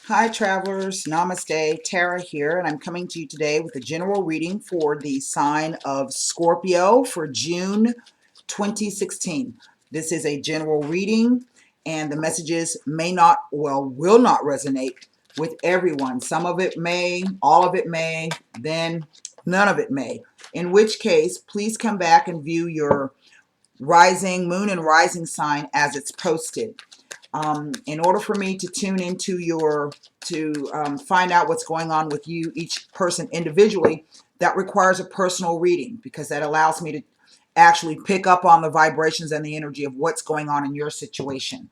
Hi travelers, Namaste, Tara here, and I'm coming to you today with a general reading for the sign of Scorpio for June 2016. This is a general reading and the messages may not, well, will not resonate with everyone. Some of it may, all of it may, then none of it may. In which case, please come back and view your rising, moon and rising sign as it's posted. In order for me to tune into find out what's going on with you, each person individually, that requires a personal reading because that allows me to actually pick up on the vibrations and the energy of what's going on in your situation.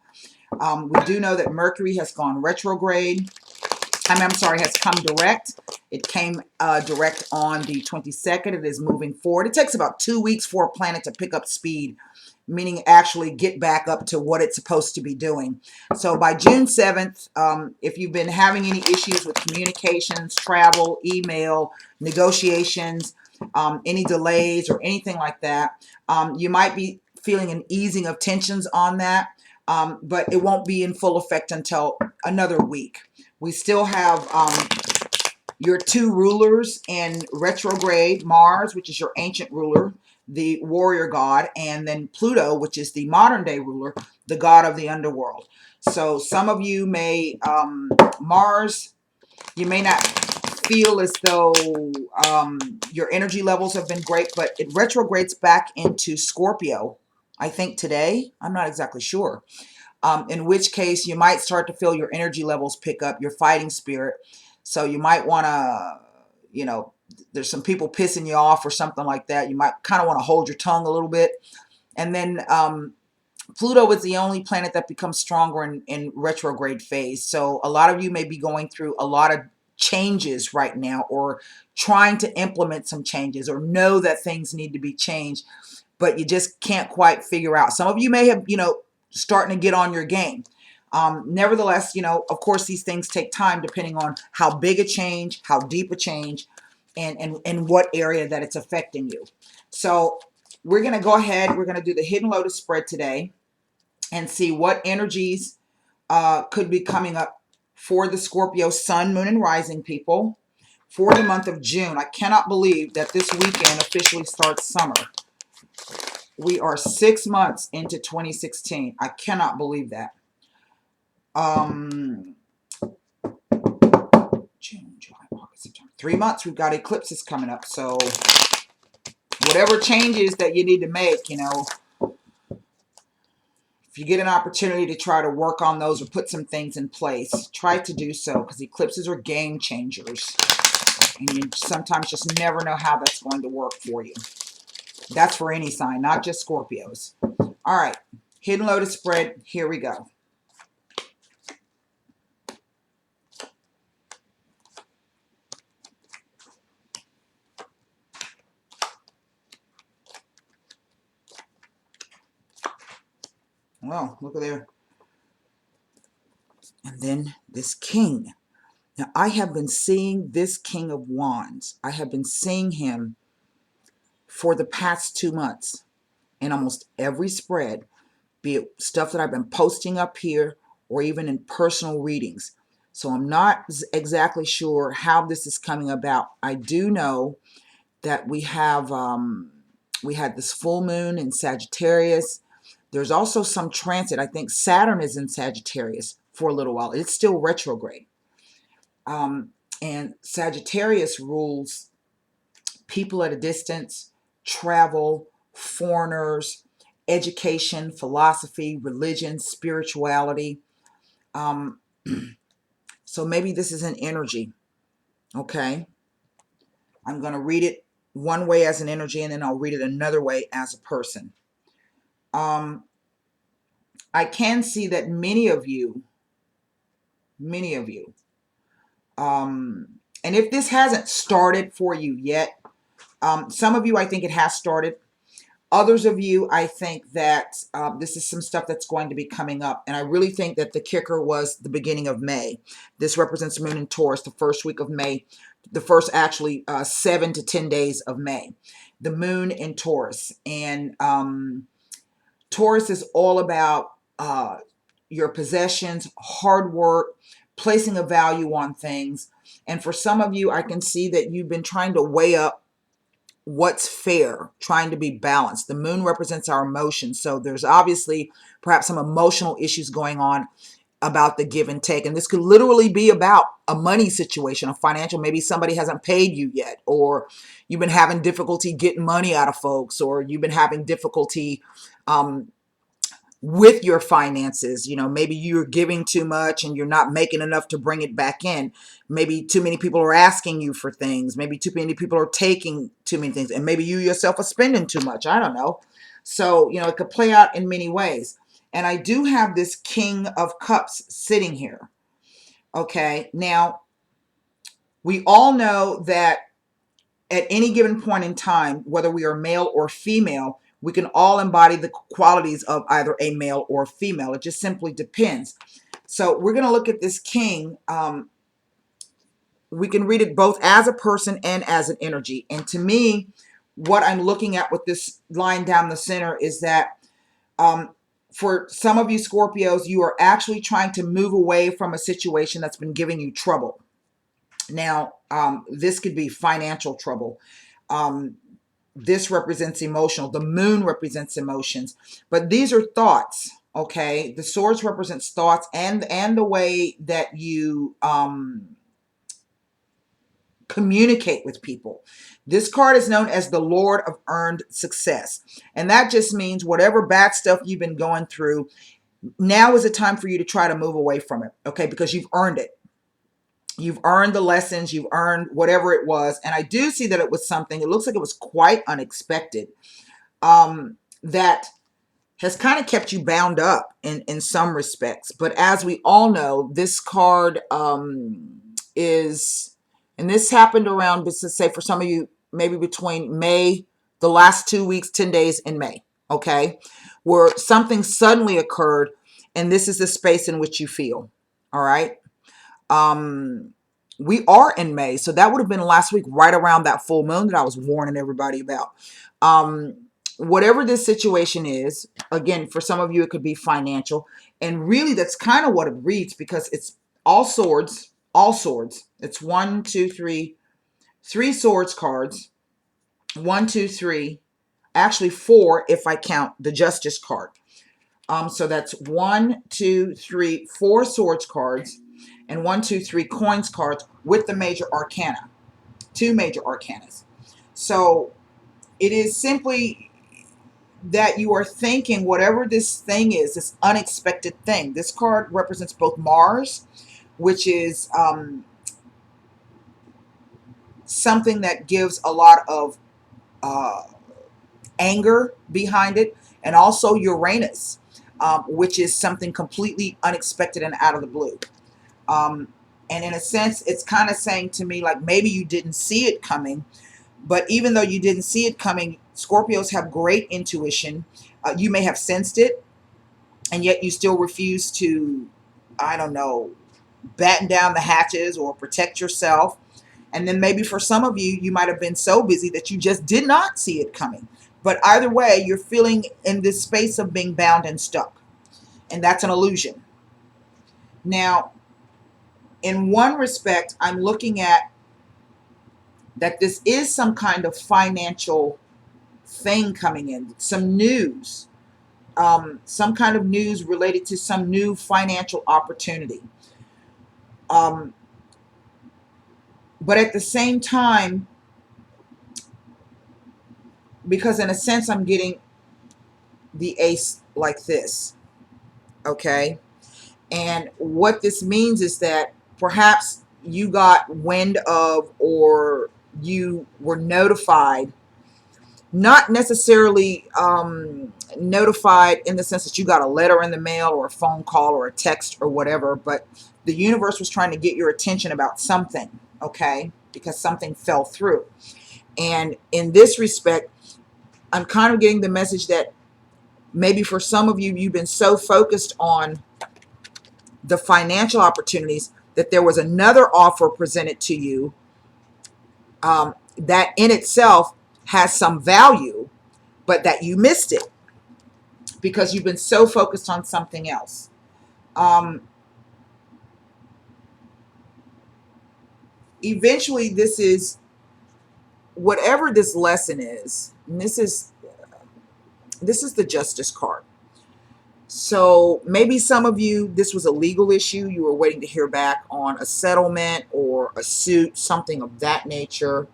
We do know that Mercury has gone retrograde. I'm sorry, has come direct. It came direct on the 22nd. It is moving forward. It takes about 2 weeks for a planet to pick up speed, meaning actually get back up to what it's supposed to be doing. So by June 7th, if you've been having any issues with communications, travel, email, negotiations, any delays or anything like that, you might be feeling an easing of tensions on that, but it won't be in full effect until another week. We still have your two rulers in retrograde, Mars, which is your ancient ruler, the warrior god, and then Pluto, which is the modern day ruler, the god of the underworld. So some of you may, Mars, you may not feel as though your energy levels have been great, but it retrogrades back into Scorpio, I think today. I'm not exactly sure. In which case you might start to feel your energy levels pick up, your fighting spirit. So you might want to, there's some people pissing you off or something like that. You might kind of want to hold your tongue a little bit. And then Pluto is the only planet that becomes stronger in retrograde phase. So a lot of you may be going through a lot of changes right now, or trying to implement some changes, or know that things need to be changed, but you just can't quite figure out. Some of you may have, starting to get on your game. Nevertheless, of course, these things take time depending on how big a change, how deep a change, and what area that it's affecting you. So we're going to go ahead. We're going to do the Hidden Lotus spread today and see what energies could be coming up for the Scorpio Sun, Moon, and Rising people for the month of June. I cannot believe that this weekend officially starts summer. We are 6 months into 2016. I cannot believe that. June, July, August, September. 3 months. We've got eclipses coming up. So whatever changes that you need to make, if you get an opportunity to try to work on those or put some things in place, try to do so, because eclipses are game changers. And you sometimes just never know how that's going to work for you. That's for any sign, not just Scorpios. All right, Hidden Lotus spread, here we go. Well, look at there. And then this king. Now, I have been seeing this King of Wands. I have been seeing him for the past 2 months in almost every spread, be it stuff that I've been posting up here or even in personal readings. So I'm not exactly sure how this is coming about. I do know that we had this full moon in Sagittarius. There's also some transit. I think Saturn is in Sagittarius for a little while. It's still retrograde. And Sagittarius rules people at a distance, travel, foreigners, education, philosophy, religion, spirituality. So maybe this is an energy. Okay. I'm going to read it one way as an energy, and then I'll read it another way as a person. I can see that many of you, and if this hasn't started for you yet, some of you, I think it has started. Others of you, I think that this is some stuff that's going to be coming up. And I really think that the kicker was the beginning of May. This represents Moon in Taurus, the first week of May, the first actually 7 to 10 days of May. The Moon in Taurus. And Taurus is all about your possessions, hard work, placing a value on things. And for some of you, I can see that you've been trying to weigh up what's fair, trying to be balanced. The moon represents our emotions. So there's obviously perhaps some emotional issues going on about the give and take. And this could literally be about a money situation, a financial, maybe somebody hasn't paid you yet, or you've been having difficulty getting money out of folks, or you've been having difficulty with your finances. You know, maybe you're giving too much and you're not making enough to bring it back in. Maybe too many people are asking you for things. Maybe too many people are taking too many things. And maybe you yourself are spending too much. I don't know. So, you know, it could play out in many ways. And I do have this King of Cups sitting here. Okay. Now, we all know that at any given point in time, whether we are male or female, we can all embody the qualities of either a male or female. It just simply depends. So we're going to look at this king. We can read it both as a person and as an energy. And to me, what I'm looking at with this line down the center is that for some of you Scorpios, you are actually trying to move away from a situation that's been giving you trouble. Now, this could be financial trouble. This represents emotional. The moon represents emotions. But these are thoughts, okay? The swords represents thoughts and the way that you communicate with people. This card is known as the Lord of Earned Success. And that just means whatever bad stuff you've been going through, now is the time for you to try to move away from it, okay? Because you've earned it. You've earned the lessons, you've earned whatever it was. And I do see that it was something, it looks like it was quite unexpected, that has kind of kept you bound up in some respects. But as we all know, this card is, and this happened around, let's say for some of you, maybe between May, the last 2 weeks, 10 days in May, okay, where something suddenly occurred, and this is the space in which you feel, all right? We are in May, so that would have been last week, right around that full moon that I was warning everybody about. Whatever this situation is, again, for some of you, it could be financial. And really, that's kind of what it reads, because it's all swords, all swords. It's 1, 2, 3, 3 swords cards. 1, 2, 3, actually 4 if I count the Justice card. So that's 1, 2, 3, 4 swords cards, and 1, 2, 3 coins cards with the major arcana, 2 major arcanas. So it is simply that you are thinking whatever this thing is, this unexpected thing. This card represents both Mars, which is something that gives a lot of anger behind it, and also Uranus, which is something completely unexpected and out of the blue. And in a sense, it's kind of saying to me, like, maybe you didn't see it coming, but even though you didn't see it coming, Scorpios have great intuition. You may have sensed it, and yet you still refuse to, I don't know, batten down the hatches or protect yourself. And then maybe for some of you, you might have been so busy that you just did not see it coming. But either way, you're feeling in this space of being bound and stuck. And that's an illusion. Now, in one respect, I'm looking at that this is some kind of financial thing coming in, some news, some kind of news related to some new financial opportunity. But at the same time, because in a sense I'm getting the ace like this, okay? And what this means is that perhaps you got wind of, or you were notified, not necessarily notified in the sense that you got a letter in the mail or a phone call or a text or whatever, but the universe was trying to get your attention about something, okay? Because something fell through. And in this respect, I'm kind of getting the message that maybe for some of you, you've been so focused on the financial opportunities that there was another offer presented to you that in itself has some value, but that you missed it because you've been so focused on something else. eventually this is whatever this lesson is, and this is the Justice card. So maybe some of you, this was a legal issue. You were waiting to hear back on a settlement or a suit, something of that nature.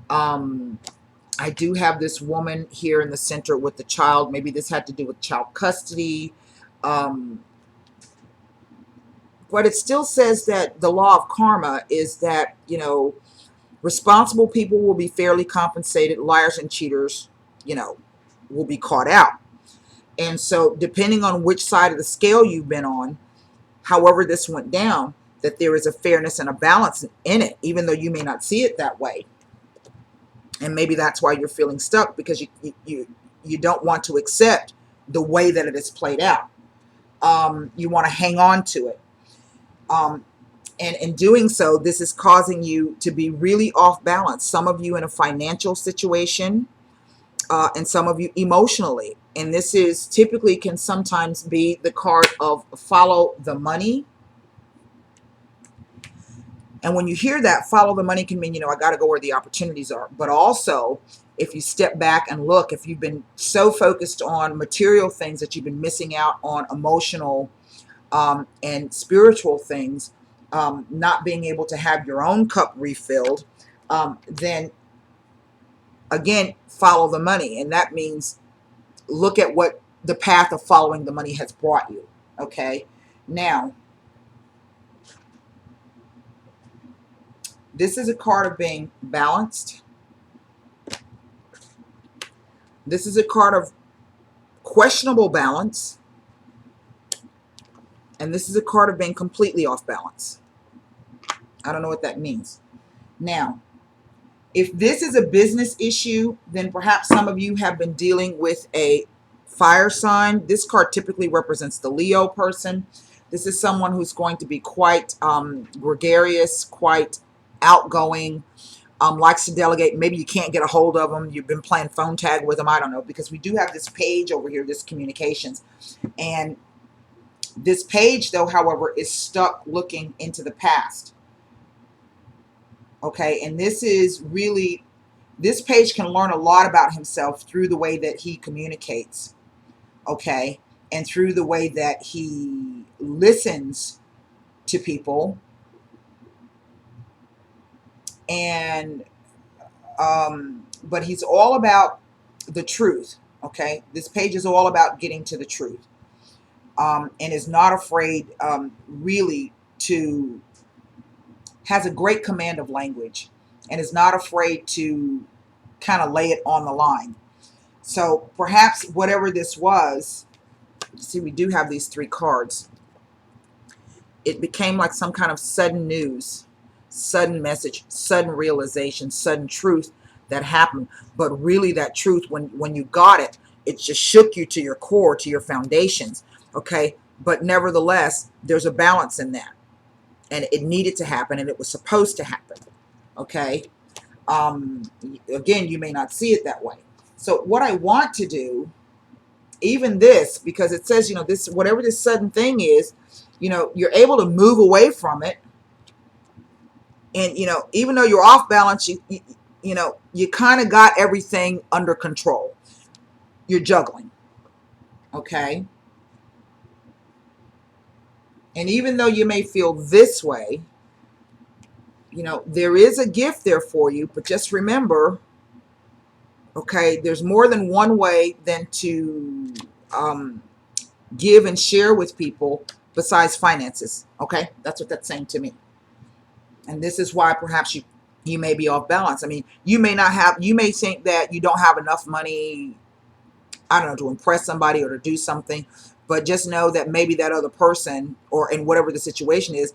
I do have this woman here in the center with the child. Maybe this had to do with child custody. But it still says that the law of karma is that, you know, responsible people will be fairly compensated. Liars and cheaters, you know, will be caught out. And so depending on which side of the scale you've been on, however this went down, that there is a fairness and a balance in it, even though you may not see it that way. And maybe that's why you're feeling stuck, because you don't want to accept the way that it is played out. You want to hang on to it. And in doing so, this is causing you to be really off balance. Some of you in a financial situation, and some of you emotionally. And this is typically can sometimes be the card of follow the money. And when you hear that, follow the money can mean, you know, I got to go where the opportunities are. But also, if you step back and look, if you've been so focused on material things that you've been missing out on emotional and spiritual things, not being able to have your own cup refilled, then again, follow the money. And that means look at what the path of following the money has brought you. Okay. Now, this is a card of being balanced. This is a card of questionable balance. And this is a card of being completely off balance. I don't know what that means. Now, if this is a business issue, then perhaps some of you have been dealing with a fire sign. This card typically represents the Leo person. This is someone who's going to be quite gregarious, quite outgoing, likes to delegate. Maybe you can't get a hold of them. You've been playing phone tag with them. I don't know, because we do have this page over here, this communications. And this page, though, however, is stuck looking into the past. Okay, and this is really, this page can learn a lot about himself through the way that he communicates, okay, and through the way that he listens to people. And, but he's all about the truth, okay? This page is all about getting to the truth, and is not afraid, really, to has a great command of language, and is not afraid to kind of lay it on the line. So perhaps whatever this was, see, we do have these three cards. It became like some kind of sudden news, sudden message, sudden realization, sudden truth that happened. But really that truth, when you got it, it just shook you to your core, to your foundations. Okay. But nevertheless, there's a balance in that. And it needed to happen, and it was supposed to happen. Okay. Again, you may not see it that way. So what I want to do, even this, because it says, you know, this, whatever this sudden thing is, you know, you're able to move away from it. And, you know, even though you're off balance, you know, you kind of got everything under control. You're juggling. Okay. And even though you may feel this way, you know, there is a gift there for you, but just remember, okay, there's more than one way than to give and share with people besides finances. Okay, that's what that's saying to me. And this is why perhaps you may be off balance. I mean, you may not have, you may think that you don't have enough money, I don't know, to impress somebody or to do something, but just know that maybe that other person, or in whatever the situation is,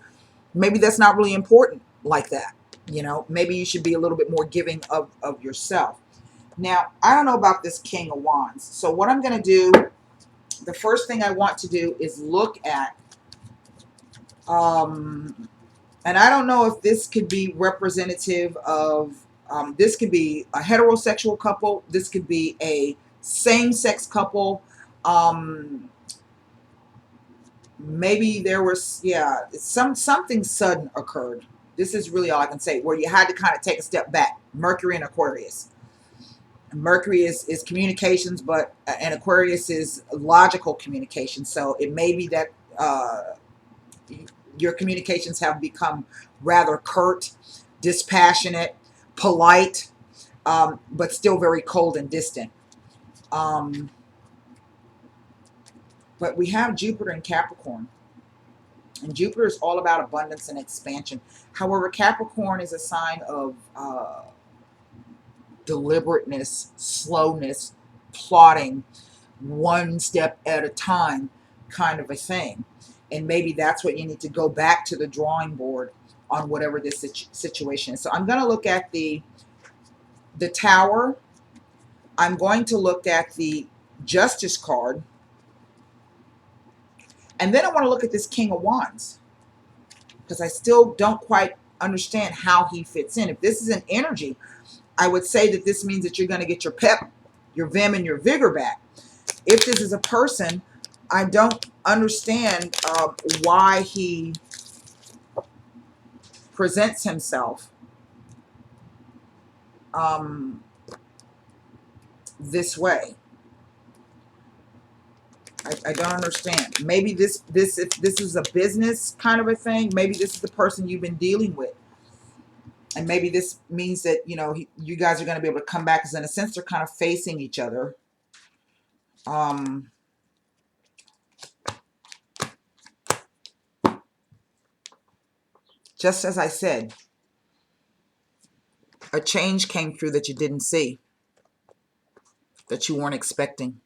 maybe that's not really important like that. You know, maybe you should be a little bit more giving of yourself. Now, I don't know about this King of Wands. So what I'm going to do, the first thing I want to do is look at, and I don't know if this could be representative of, this could be a heterosexual couple. This could be a same-sex couple. Maybe there was, yeah, something sudden occurred. This is really all I can say, where you had to kind of take a step back. Mercury and Aquarius. Mercury is communications, but and Aquarius is logical communication. So it may be that your communications have become rather curt, dispassionate, polite, but still very cold and distant. But we have Jupiter in Capricorn. And Jupiter is all about abundance and expansion. However, Capricorn is a sign of deliberateness, slowness, plotting, one step at a time kind of a thing. And maybe that's what you need to go back to the drawing board on whatever this situation is. So I'm going to look at the Tower. I'm going to look at the Justice card. And then I want to look at this King of Wands, because I still don't quite understand how he fits in. If this is an energy, I would say that this means that you're going to get your pep, your vim, and your vigor back. If this is a person, I don't understand why he presents himself this way. I don't understand. Maybe if this is a business kind of a thing, maybe this is the person you've been dealing with. And maybe this means that, you know, you guys are going to be able to come back, because in a sense they're kind of facing each other. Just as I said, a change came through that you didn't see, that you weren't expecting.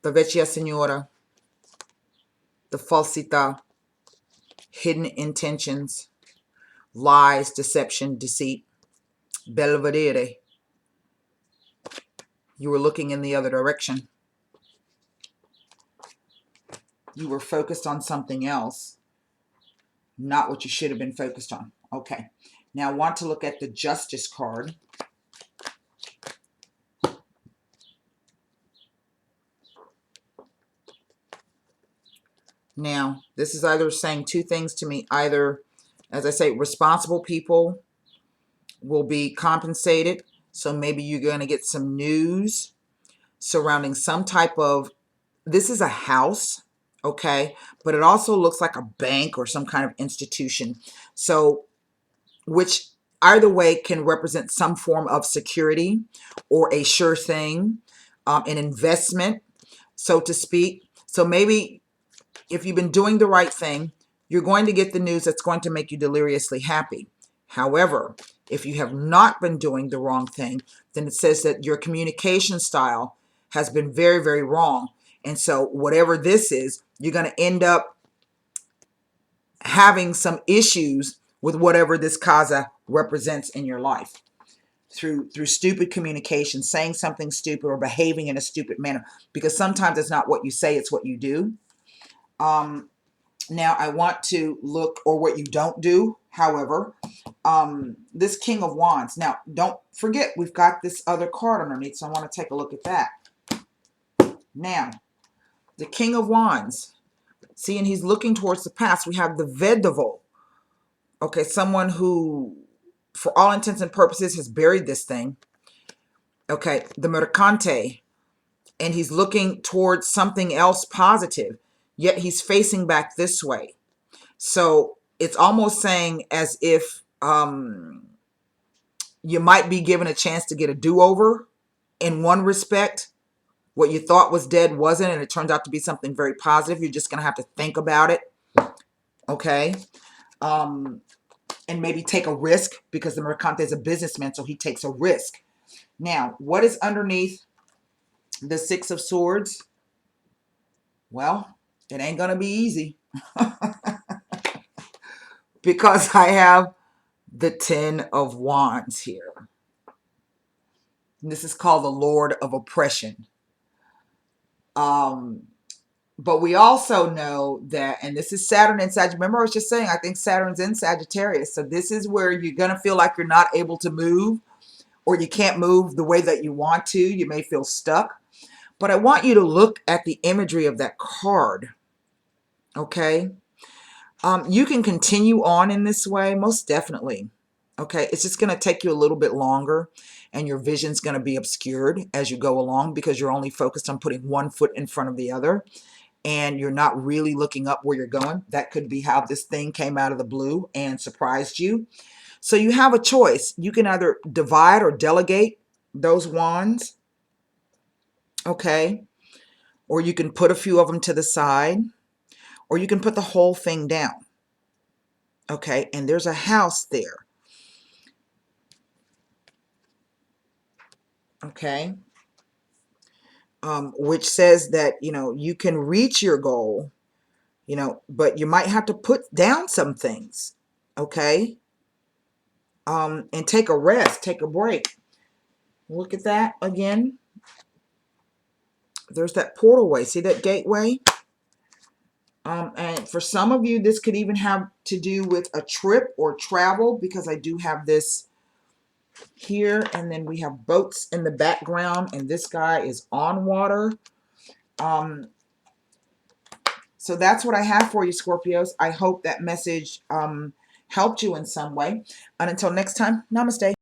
The Vecchia Signora, the falsità, hidden intentions, lies, deception, deceit, belvedere. You were looking in the other direction. You were focused on something else, not what you should have been focused on. Okay, now I want to look at the Justice card. Now, this is either saying two things to me. Either, as I say, responsible people will be compensated. So maybe you're going to get some news surrounding some type of, this is a house, okay? But it also looks like a bank or some kind of institution. So, which either way can represent some form of security or a sure thing, an investment, so to speak. So maybe if you've been doing the right thing, you're going to get the news that's going to make you deliriously happy. However, if you have not been doing the wrong thing, then it says that your communication style has been very, very wrong. And so whatever this is, you're going to end up having some issues with whatever this Kaza represents in your life. Through stupid communication, saying something stupid or behaving in a stupid manner. Because sometimes it's not what you say, it's what you do. Now I want to look, or what you don't do, however, this King of Wands. Now, don't forget, we've got this other card underneath, so I want to take a look at that. Now, the King of Wands. See, and he's looking towards the past. We have the Vedovo. Okay, someone who, for all intents and purposes, has buried this thing. Okay, the Mercante. And he's looking towards something else positive. Yet he's facing back this way. So it's almost saying as if you might be given a chance to get a do-over in one respect. What you thought was dead wasn't, and it turns out to be something very positive. You're just going to have to think about it. Okay. And maybe take a risk, because the Mercante is a businessman, so he takes a risk. Now, what is underneath the Six of Swords? Well, it ain't going to be easy. Because I have the Ten of Wands here. And this is called the Lord of Oppression. But we also know that, and this is Saturn in Sagittarius. Remember I was just saying, I think Saturn's in Sagittarius. So this is where you're going to feel like you're not able to move, or you can't move the way that you want to. You may feel stuck. But I want you to look at the imagery of that card. Okay? You can continue on in this way, most definitely. Okay, it's just going to take you a little bit longer, and your vision's going to be obscured as you go along because you're only focused on putting one foot in front of the other, and you're not really looking up where you're going. That could be how this thing came out of the blue and surprised you. So you have a choice. You can either divide or delegate those wands, okay? Or you can put a few of them to the side, or you can put the whole thing down, okay? And there's a house there, okay? Which says that, you know, you can reach your goal, you know, but you might have to put down some things, okay? And take a rest, take a break. Look at that again. There's that portalway. See that gateway? And for some of you, this could even have to do with a trip or travel, because I do have this here, and then we have boats in the background, and this guy is on water. So that's what I have for you, Scorpios. I hope that message helped you in some way. And until next time, namaste.